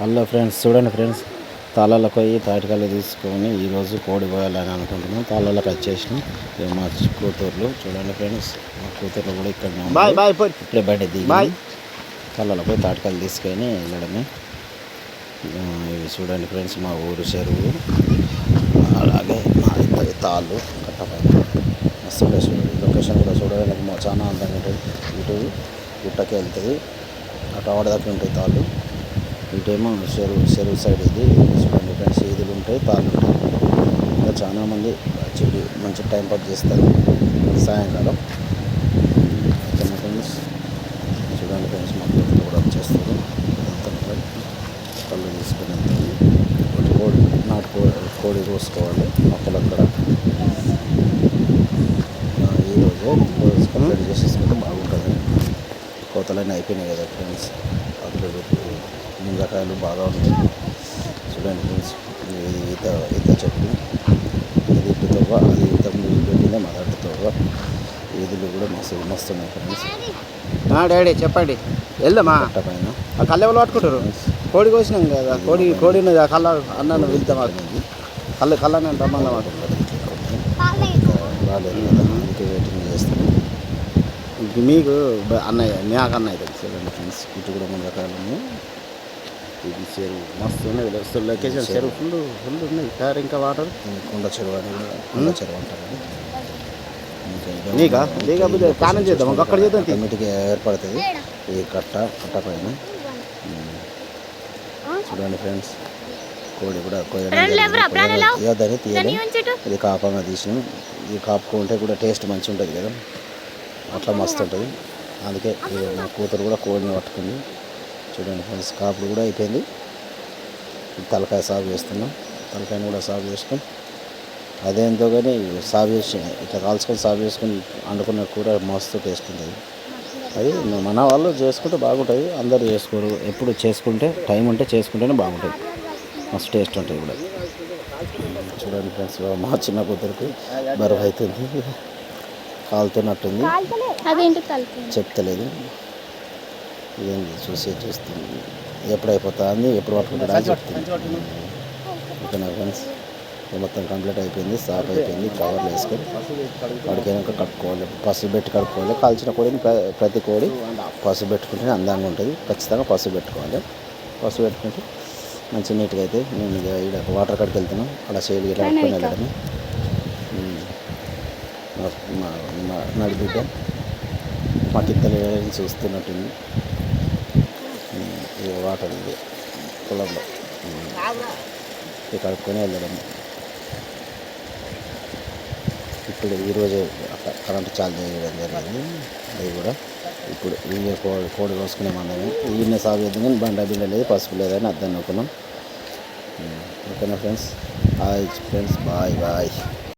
Hello friends, చూడండి friends, తాళాలకు పోయి తాటికాయలు తీసుకొని ఈరోజు కోడి పోయాలని అనుకుంటున్నాం. తాళాలకు వచ్చేసినాం. మా కూతుర్లు చూడండి ఫ్రెండ్స్, మా కూతుర్లు కూడా ఇక్కడ ఇప్పుడే బయట దిగి తాళాలకు పోయి తాటికాయలు తీసుకొని వెళ్ళడమే. ఇవి చూడండి ఫ్రెండ్స్, మా ఊరు చెరువు, అలాగే మా తాళ్ళు కట్టపైన మస్తు లొకేషన్ కూడా చూడడానికి చాలా అందంగా ఉంటుంది. ఇటు గుట్టకి వెళ్తుంది, అటు ఆడదాకా ఉంటాయి తాళ్ళు. ఇటేమో చెరువు సైడ్ ఇది చూడండి ఫ్రెండ్స్, ఈదులు ఉంటాయి, తాళ్ళు ఉంటాయి. ఇంకా చాలామంది చెడు మంచి టైం పాస్ చేస్తారు సాయంకాలం. ఫ్రెండ్స్ చూడండి ఫ్రెండ్స్, మా పిల్లలు కూడా వచ్చేస్తారు. కళ్ళు తీసుకొని కోడి కోసుకోవాలి మొక్కలు అక్కడ. ఈరోజు కంప్లీట్ చేసేసుకుంటే బాగుంటుంది. కోతలన్నీ అయిపోయినాయి కదా ఫ్రెండ్స్, అందులో ముంజకాయలు బాగా ఉన్నాయి. చూడండి ఫ్రెండ్స్, ఇది ఈత చెట్లు, ఇది ఇటు తవ్వ, అది ఈత పెట్టిందే మొదటి తవ్వ. ఈదులు కూడా మస్తు ఉన్నాయి ఫ్రెండ్స్. డాడీ చెప్పండి, వెళ్దామా పైన కళ్ళెవలు పట్టుకుంటారు. కోడి కోసినాం కదా, కోడి కళ్ళ అన్నాను వెళ్తాం. కళ్ళని రమ్మన్నా రాలేదు కదా, అందుకే వెయిటింగ్ చేస్తాను. మీకు అన్నయ్య నాకు అన్నయ్య తెలుసు. చూడండి ఫ్రెండ్స్, ఇటు కూడా ముంజకాయలు ఉన్నాయి. ఇది చెరువు మస్తు ఉన్నాయి. లొకేషన్ చెరువు ఫుల్ ఉన్నాయి. కారు ఇంకా వాటర్ కొండ చెరువు అని కూడా కొండ చెరువు అంటారు. నీకా కానం చేద్దాం, అక్కడ చేద్దాం. కమిటీకి ఏర్పడుతుంది ఈ కట్ట పైన. చూడండి ఫ్రెండ్స్, కోడి కూడా కోయడానికి తీయడం. ఇది కాపంగా తీసినాం. ఇది కాపుకుంటే కూడా టేస్ట్ మంచిగా ఉంటుంది కదా, అట్లా మస్తు ఉంటుంది. అందుకే మా కూతురు కూడా కోడిని పట్టుకుంది. చూడండి ఫ్రెండ్స్, కాపుడు కూడా అయిపోయింది. తలకాయ సాగు చేస్తున్నాం. తలకాయని కూడా సాగు చేసుకొని అదేంతో కానీ సాగు చేసి ఇట్లా కాల్చుకొని సాగు చేసుకొని వండుకున్న కూర మస్తు టేస్ట్ ఉంటుంది. అది మన వాళ్ళు చేసుకుంటే బాగుంటుంది, అందరూ చేసుకోరు. ఎప్పుడు చేసుకుంటే టైం ఉంటే చేసుకుంటేనే బాగుంటుంది, మస్తు టేస్ట్ ఉంటుంది కూడా. చూడండి ఫ్రెండ్స్, మా చిన్న కూతురికి బరువు అవుతుంది, కాలుతున్నట్టుంది, చెప్తలేదు. ఇదేంటి చూస్తుంది, ఎప్పుడు అయిపోతుంది, ఎప్పుడు పట్టుకుంటాడా అని చెప్తుంది. ఓకేనా ఫ్రెండ్స్, మొత్తం కంప్లీట్ అయిపోయింది, సాఫ్ అయిపోయింది. కవర్లు వేసుకొని కడిగినాక కట్టుకోవాలి, పసుపు పెట్టి కడుక్కోవాలి. కాల్చిన కోడిని ప్రతి కోడి పసుపు పెట్టుకుంటేనే అందంగా ఉంటుంది. ఖచ్చితంగా పసుపు పెట్టుకోవాలి. పసుపు పెట్టుకుంటే మంచి నీట్గా అయితే. నేను ఇక్కడ వాటర్ కాడికి వెళ్తున్నాం, అలా చేయాలి, ఇలా పట్టుకొని వెళ్ళడమే. నడిబిడ్డ మా కిత్తలు చూస్తున్నట్టుంది. వాటర్ ఇది పొలంలో కడుక్కొని వెళ్ళడం. ఇప్పుడు ఈరోజు కరెంటు చార్జ్ చేయడం జరిగింది. అది కూడా ఇప్పుడు కోడి కోసుకునే మందమే. ఈయన సాగు చేద్దాం కానీ బిండ లేదు, పసుపు లేదని అర్థం అనుకున్నాం. ఓకేనా ఫ్రెండ్స్, హాయ్ ఫ్రెండ్స్, బాయ్.